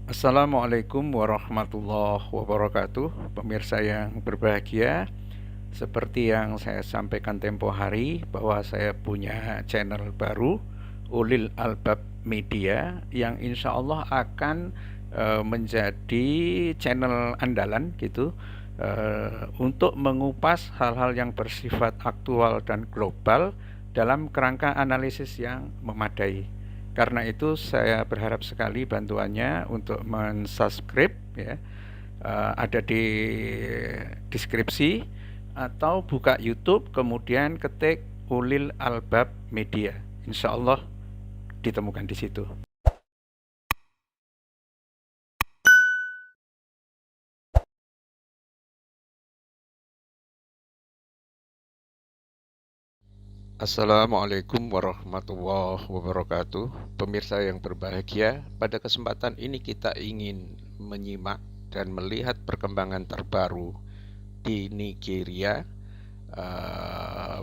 Assalamualaikum warahmatullahi wabarakatuh. Pemirsa yang berbahagia, seperti yang saya sampaikan tempo hari bahwa saya punya channel baru, Ulil Albab Media, yang insya Allah akan menjadi channel andalan gitu, untuk mengupas hal-hal yang bersifat aktual dan global dalam kerangka analisis yang memadai. Karena itu saya berharap sekali bantuannya untuk mensubscribe ya. Ada di deskripsi, atau buka YouTube kemudian ketik Ulil Albab Media. Insya Allah ditemukan di situ. Assalamualaikum warahmatullahi wabarakatuh. Pemirsa yang berbahagia, pada kesempatan ini kita ingin menyimak dan melihat perkembangan terbaru di Nigeria,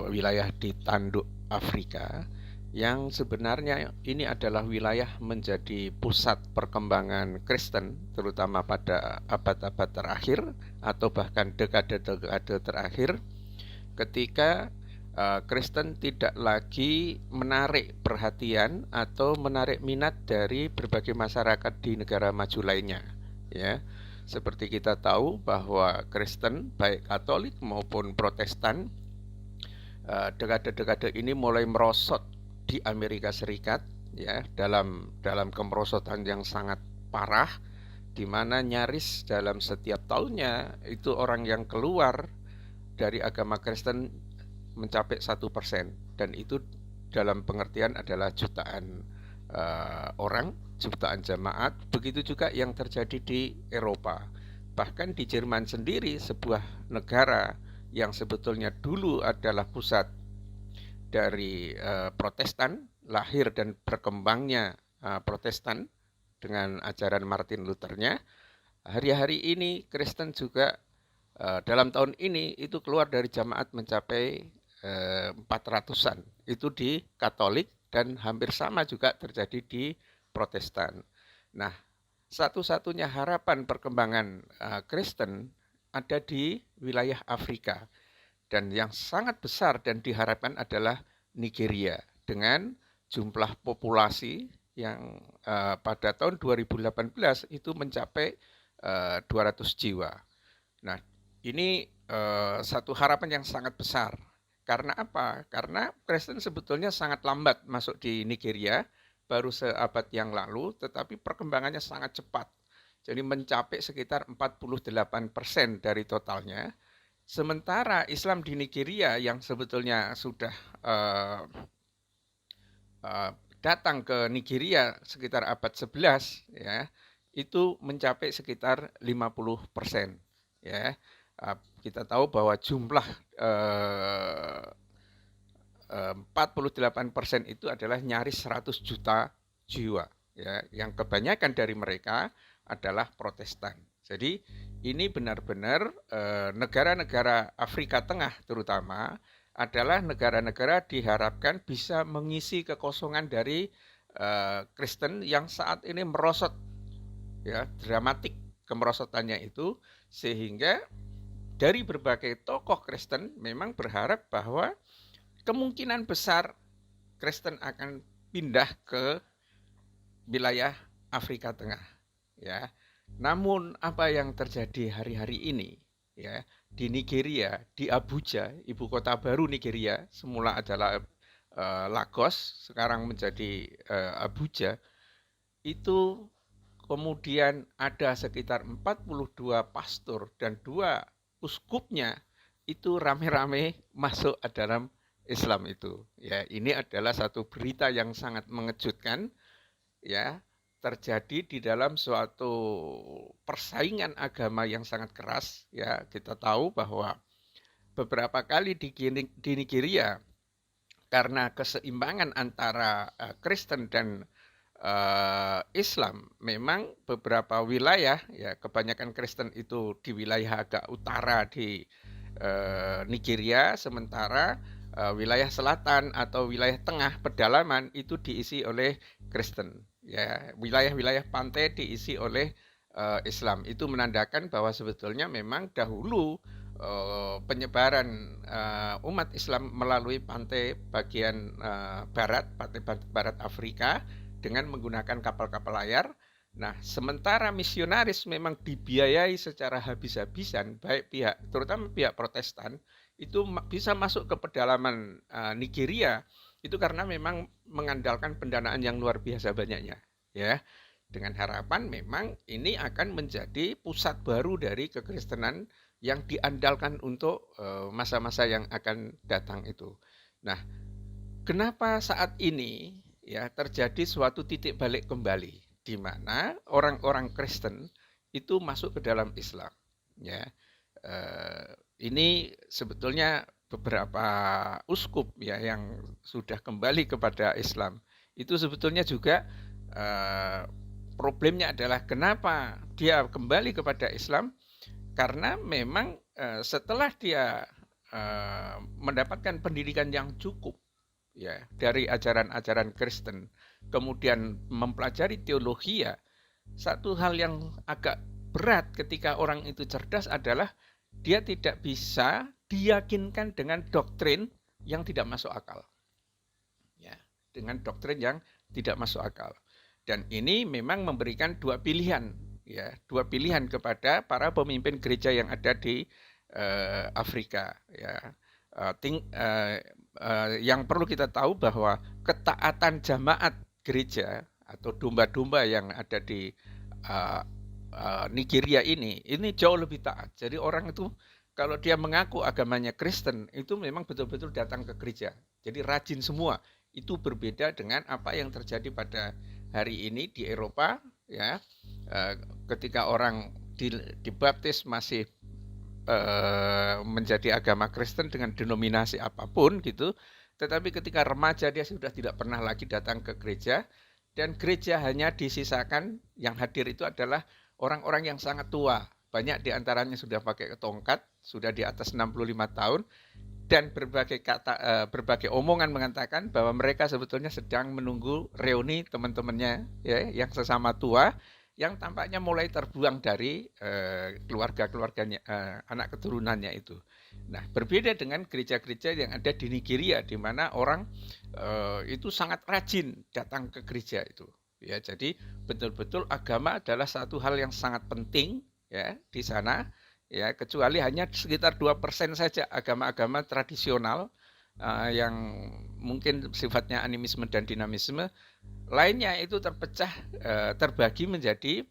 wilayah di tanduk Afrika, yang sebenarnya ini adalah wilayah menjadi pusat perkembangan Kristen, terutama pada abad-abad terakhir atau bahkan dekade-dekade terakhir, ketika Kristen tidak lagi menarik perhatian atau menarik minat dari berbagai masyarakat di negara maju lainnya, ya. Seperti kita tahu bahwa Kristen, baik Katolik maupun Protestan, dekade-dekade ini mulai merosot di Amerika Serikat, ya, dalam kemerosotan yang sangat parah, di mana nyaris dalam setiap tahunnya itu orang yang keluar dari agama Kristen mencapai 1%, dan itu dalam pengertian adalah jutaan orang, jutaan jemaat. Begitu juga yang terjadi di Eropa. Bahkan di Jerman sendiri, sebuah negara yang sebetulnya dulu adalah pusat dari Protestan, lahir dan berkembangnya Protestan dengan ajaran Martin Luthernya, hari-hari ini Kristen juga dalam tahun ini itu keluar dari jemaat mencapai 400-an. Itu di Katolik, dan hampir sama juga terjadi di Protestan. Nah, satu-satunya harapan perkembangan Kristen ada di wilayah Afrika, dan yang sangat besar dan diharapkan adalah Nigeria, dengan jumlah populasi yang pada tahun 2018 itu mencapai 200 jiwa. Nah, ini satu harapan yang sangat besar. Karena apa? Karena Kristen sebetulnya sangat lambat masuk di Nigeria, baru seabad yang lalu, tetapi perkembangannya sangat cepat. Jadi mencapai sekitar 48% dari totalnya. Sementara Islam di Nigeria yang sebetulnya sudah datang ke Nigeria sekitar abad 11, ya, itu mencapai sekitar 50%, ya. Kita tahu bahwa jumlah 48% itu adalah nyaris 100 juta jiwa, ya, yang kebanyakan dari mereka adalah Protestan. Jadi ini benar-benar negara-negara Afrika Tengah terutama adalah negara-negara diharapkan bisa mengisi kekosongan dari Kristen yang saat ini merosot, ya, dramatik kemerosotannya itu, sehingga dari berbagai tokoh Kristen memang berharap bahwa kemungkinan besar Kristen akan pindah ke wilayah Afrika Tengah, ya. Namun apa yang terjadi hari-hari ini, ya, di Nigeria, di Abuja, ibu kota baru Nigeria, semula adalah Lagos, sekarang menjadi Abuja, itu kemudian ada sekitar 42 pastor dan 2 uskupnya itu rame-rame masuk ke dalam Islam itu. Ya, ini adalah satu berita yang sangat mengejutkan, ya, terjadi di dalam suatu persaingan agama yang sangat keras, ya. Kita tahu bahwa beberapa kali di Nigeria, karena keseimbangan antara Kristen dan Islam, memang beberapa wilayah, ya, kebanyakan Kristen itu di wilayah agak utara di Nigeria, sementara wilayah selatan atau wilayah tengah pedalaman itu diisi oleh Kristen. Ya, wilayah-wilayah pantai diisi oleh Islam. Itu menandakan bahwa sebetulnya memang dahulu penyebaran umat Islam melalui pantai bagian barat, pantai barat Afrika dengan menggunakan kapal-kapal layar. Nah, sementara misionaris memang dibiayai secara habis-habisan, baik pihak, terutama pihak Protestan, itu bisa masuk ke pedalaman Nigeria, itu karena memang mengandalkan pendanaan yang luar biasa banyaknya, ya. Dengan harapan memang ini akan menjadi pusat baru dari kekristenan yang diandalkan untuk masa-masa yang akan datang itu. Nah, kenapa saat ini ya terjadi suatu titik balik kembali di mana orang-orang Kristen itu masuk ke dalam Islam, ya. Ini sebetulnya beberapa uskup ya yang sudah kembali kepada Islam itu sebetulnya juga problemnya adalah kenapa dia kembali kepada Islam, karena memang setelah dia mendapatkan pendidikan yang cukup ya dari ajaran-ajaran Kristen, kemudian mempelajari teologi, ya satu hal yang agak berat ketika orang itu cerdas adalah dia tidak bisa diyakinkan dengan doktrin yang tidak masuk akal. Ya, dengan doktrin yang tidak masuk akal. Dan ini memang memberikan dua pilihan, ya, dua pilihan kepada para pemimpin gereja yang ada di Afrika, ya. Yang perlu kita tahu bahwa ketaatan jamaat gereja atau domba-domba yang ada di Nigeria ini jauh lebih taat. Jadi orang itu kalau dia mengaku agamanya Kristen itu memang betul-betul datang ke gereja. Jadi rajin semua. Itu berbeda dengan apa yang terjadi pada hari ini di Eropa, ya. Ketika orang dibaptis masih menjadi agama Kristen dengan denominasi apapun gitu, tetapi ketika remaja dia sudah tidak pernah lagi datang ke gereja, dan gereja hanya disisakan yang hadir itu adalah orang-orang yang sangat tua. Banyak diantaranya sudah pakai tongkat, sudah di atas 65 tahun, dan berbagai omongan mengatakan bahwa mereka sebetulnya sedang menunggu reuni teman-temannya ya, yang sesama tua, yang tampaknya mulai terbuang dari keluarga-keluarganya, anak keturunannya itu. Nah, berbeda dengan gereja-gereja yang ada di Nigeria, di mana orang itu sangat rajin datang ke gereja itu. Ya, jadi betul-betul agama adalah satu hal yang sangat penting ya di sana. Ya, kecuali hanya sekitar 2% saja agama-agama tradisional yang mungkin sifatnya animisme dan dinamisme. Lainnya itu terpecah, terbagi menjadi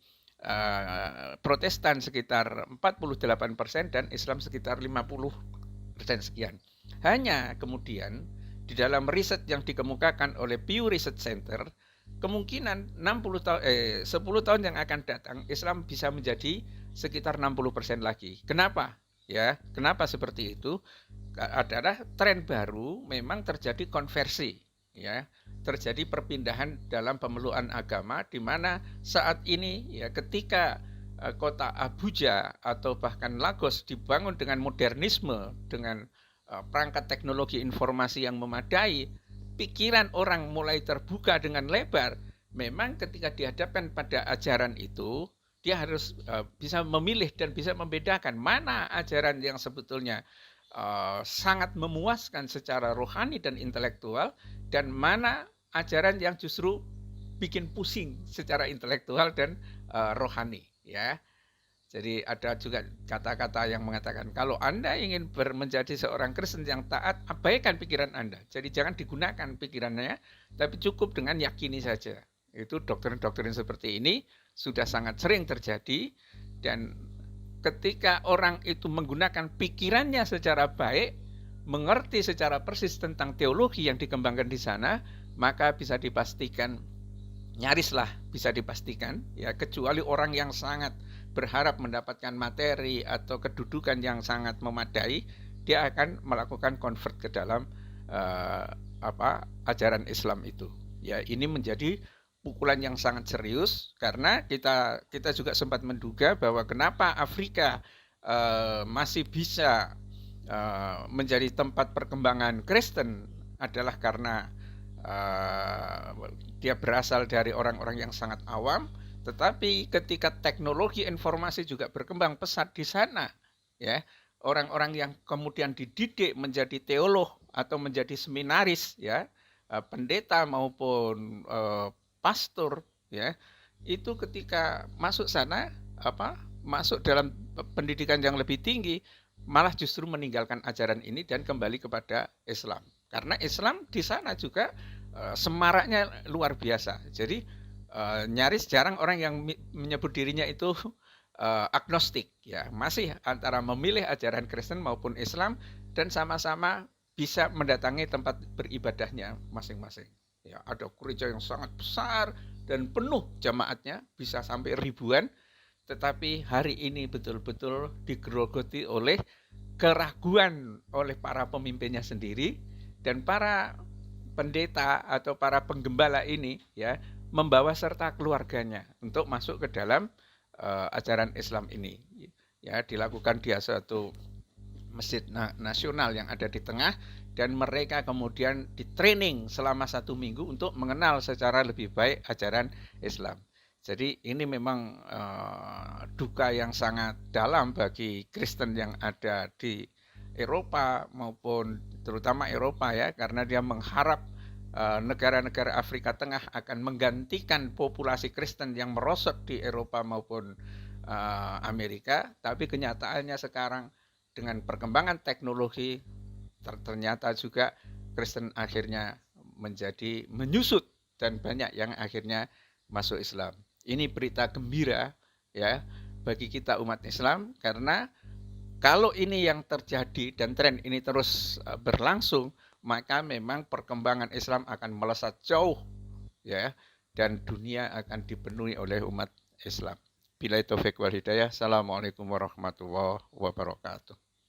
Protestan sekitar 48% dan Islam sekitar 50% sekian. Hanya kemudian di dalam riset yang dikemukakan oleh Pew Research Center, kemungkinan 10 tahun yang akan datang Islam bisa menjadi sekitar 60% lagi. Kenapa? Ya, kenapa seperti itu? Adalah tren baru, memang terjadi konversi, ya, terjadi perpindahan dalam pemeluk agama, di mana saat ini ya ketika kota Abuja atau bahkan Lagos dibangun dengan modernisme, dengan perangkat teknologi informasi yang memadai, pikiran orang mulai terbuka dengan lebar. Memang ketika dihadapkan pada ajaran itu, dia harus bisa memilih dan bisa membedakan mana ajaran yang sebetulnya sangat memuaskan secara rohani dan intelektual, dan mana ajaran yang justru bikin pusing secara intelektual dan rohani, ya. Jadi ada juga kata-kata yang mengatakan kalau Anda ingin menjadi seorang Kristen yang taat, abaikan pikiran Anda. Jadi jangan digunakan pikirannya, tapi cukup dengan yakini saja. Itu doktrin-doktrin seperti ini sudah sangat sering terjadi, dan ketika orang itu menggunakan pikirannya secara baik, mengerti secara persis tentang teologi yang dikembangkan di sana, maka bisa dipastikan, nyarislah bisa dipastikan, ya, kecuali orang yang sangat berharap mendapatkan materi atau kedudukan yang sangat memadai, dia akan melakukan convert ke dalam ajaran Islam itu. Ya, ini menjadi pukulan yang sangat serius, karena kita juga sempat menduga bahwa kenapa Afrika masih bisa menjadi tempat perkembangan Kristen adalah karena uh, dia berasal dari orang-orang yang sangat awam, tetapi ketika teknologi informasi juga berkembang pesat di sana, ya, orang-orang yang kemudian dididik menjadi teolog atau menjadi seminaris, ya, pendeta maupun pastor, ya, itu ketika masuk sana, masuk dalam pendidikan yang lebih tinggi, malah justru meninggalkan ajaran ini dan kembali kepada Islam. Karena Islam di sana juga semaraknya luar biasa. Jadi nyaris jarang orang yang menyebut dirinya itu agnostik, ya, masih antara memilih ajaran Kristen maupun Islam dan sama-sama bisa mendatangi tempat beribadahnya masing-masing. Ya, ada gereja yang sangat besar dan penuh jamaatnya, bisa sampai ribuan, tetapi hari ini betul-betul digerogoti oleh keraguan oleh para pemimpinnya sendiri, dan para pendeta atau para penggembala ini, ya, membawa serta keluarganya untuk masuk ke dalam ajaran Islam ini. Ya, dilakukan di suatu masjid nasional yang ada di tengah, dan mereka kemudian di-training selama 1 minggu untuk mengenal secara lebih baik ajaran Islam. Jadi ini memang duka yang sangat dalam bagi Kristen yang ada di Eropa maupun terutama Eropa, ya, karena dia mengharap negara-negara Afrika Tengah akan menggantikan populasi Kristen yang merosot di Eropa maupun Amerika, tapi kenyataannya sekarang dengan perkembangan teknologi ternyata juga Kristen akhirnya menjadi menyusut dan banyak yang akhirnya masuk Islam. Ini berita gembira, ya, bagi kita umat Islam, karena kalau ini yang terjadi dan tren ini terus berlangsung, maka memang perkembangan Islam akan melesat jauh, ya, dan dunia akan dipenuhi oleh umat Islam. Billahi taufik wal hidayah. Assalamualaikum warahmatullahi wabarakatuh.